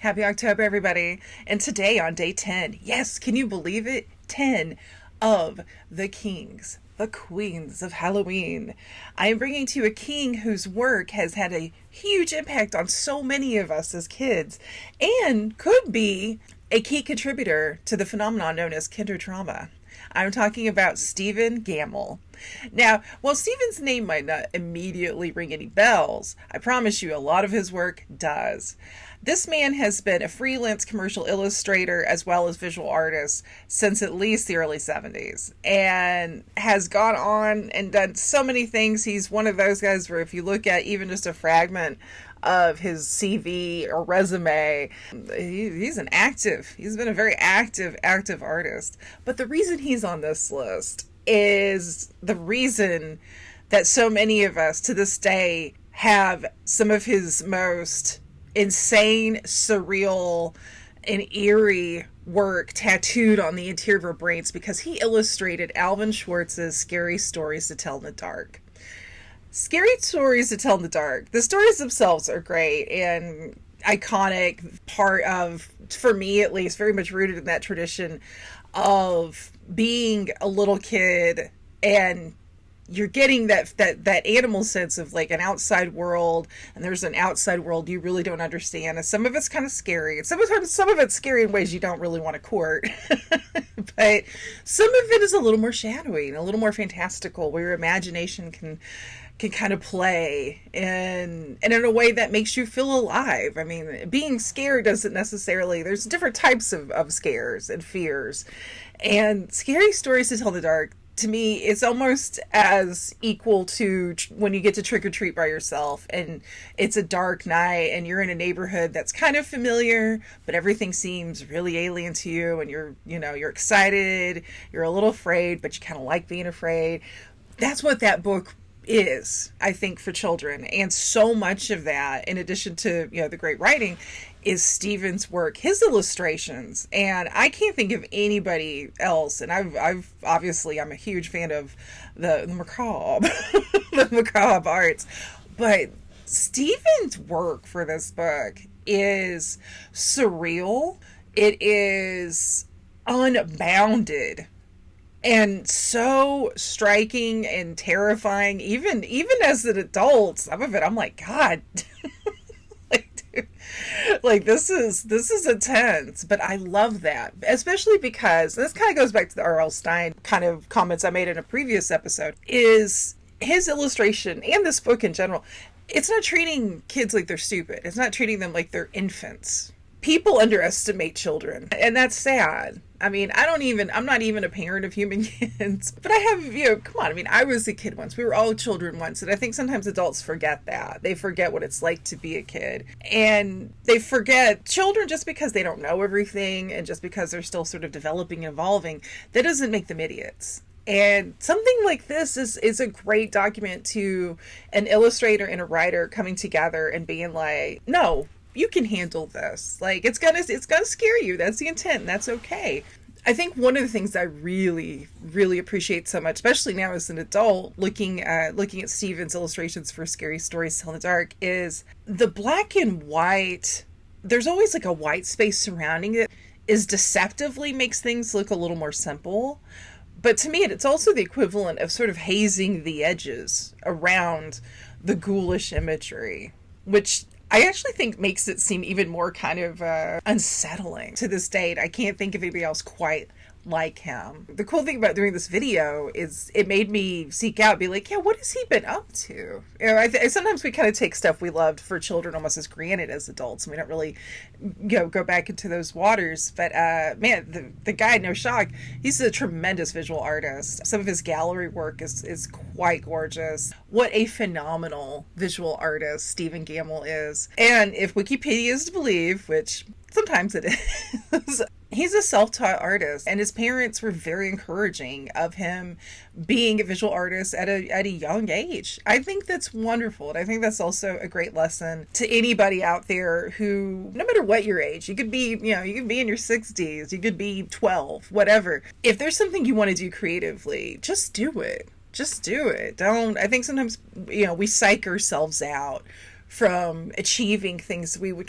Happy October, everybody. And today on day 10, yes, can you believe it? 10 of the kings, the queens of Halloween. I am bringing to you a king whose work has had a huge impact on so many of us as kids and could be a key contributor to the phenomenon known as kindertrauma. I'm talking about Stephen Gammell. Now, while Stephen's name might not immediately ring any bells, I promise you a lot of his work does. This man has been a freelance commercial illustrator as well as visual artist since at least the early 70s and has gone on and done so many things. He's one of those guys where if you look at even just a fragment of his CV or resume, he's been a very active artist. But the reason he's on this list is the reason that so many of us to this day have some of his most insane, surreal, and eerie work tattooed on the interior of our brains because he illustrated Alvin Schwartz's Scary Stories to Tell in the Dark. Scary Stories to Tell in the Dark. The stories themselves are great and iconic, part of, for me at least, very much rooted in that tradition of being a little kid and you're getting that animal sense of like an outside world, and there's an outside world you really don't understand, and some of it's kind of scary, and sometimes some of it's scary in ways you don't really want to court. But some of it is a little more shadowy and a little more fantastical, where your imagination can kind of play and in a way that makes you feel alive. I mean, being scared doesn't necessarily, there's different types of scares and fears, and Scary Stories to Tell in the Dark, to me, it's almost as equal to when you get to trick or treat by yourself and it's a dark night and you're in a neighborhood that's kind of familiar, but everything seems really alien to you, and you're excited, you're a little afraid, but you kind of like being afraid. That's what that book is, I think, for children. And so much of that, in addition to the great writing, is Stephen's work, his illustrations. And I can't think of anybody else, and I've obviously, I'm a huge fan of the macabre the macabre arts, but Stephen's work for this book is surreal. It is unbounded and so striking and terrifying, even as an adult. Some of it I'm like, God, like this is intense, but I love that, especially because this kind of goes back to the R.L. Stine kind of comments I made in a previous episode, is his illustration and this book in general. It's not treating kids like they're stupid. It's not treating them like they're infants. People underestimate children, and that's sad. I mean, I'm not even a parent of human kids, but I have, come on. I mean, I was a kid once. We were all children once, and I think sometimes adults forget that. They forget what it's like to be a kid, and they forget children just because they don't know everything and just because they're still sort of developing and evolving. That doesn't make them idiots. And something like this is a great document to an illustrator and a writer coming together and being like, no, you can handle this. Like, it's gonna scare you. That's the intent, and that's okay. I think one of the things I really, really appreciate so much, especially now as an adult, looking at Stephen's illustrations for Scary Stories to Tell in the Dark, is the black and white. There's always like a white space surrounding it, is deceptively makes things look a little more simple. But to me, it's also the equivalent of sort of hazing the edges around the ghoulish imagery, which I actually think makes it seem even more kind of unsettling. To this date, I can't think of anybody else quite like him. The cool thing about doing this video is it made me seek out, be like, yeah, what has he been up to? Sometimes we kind of take stuff we loved for children almost as granted as adults, and we don't really go back into those waters. But man, the guy, no shock, he's a tremendous visual artist. Some of his gallery work is quite gorgeous. What a phenomenal visual artist Stephen Gammell is. And if Wikipedia is to believe, which sometimes it is, he's a self-taught artist, and his parents were very encouraging of him being a visual artist at a young age. I think that's wonderful, and I think that's also a great lesson to anybody out there who, no matter what your age, you could be in your 60s, you could be 12, whatever. If there's something you want to do creatively, just do it. Just do it. I think sometimes, we psych ourselves out from achieving things we would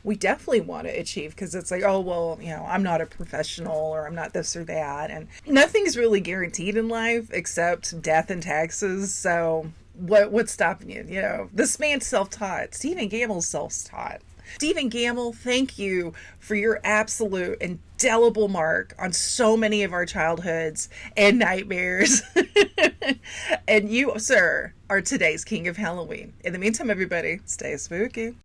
we definitely want to achieve, because it's like, oh, well, I'm not a professional, or I'm not this or that. And nothing's really guaranteed in life except death and taxes. So what's stopping you? This man's self-taught. Stephen Gammell's self-taught. Stephen Gammell, thank you for your absolute indelible mark on so many of our childhoods and nightmares. And you, sir, are today's King of Halloween. In the meantime, everybody, stay spooky.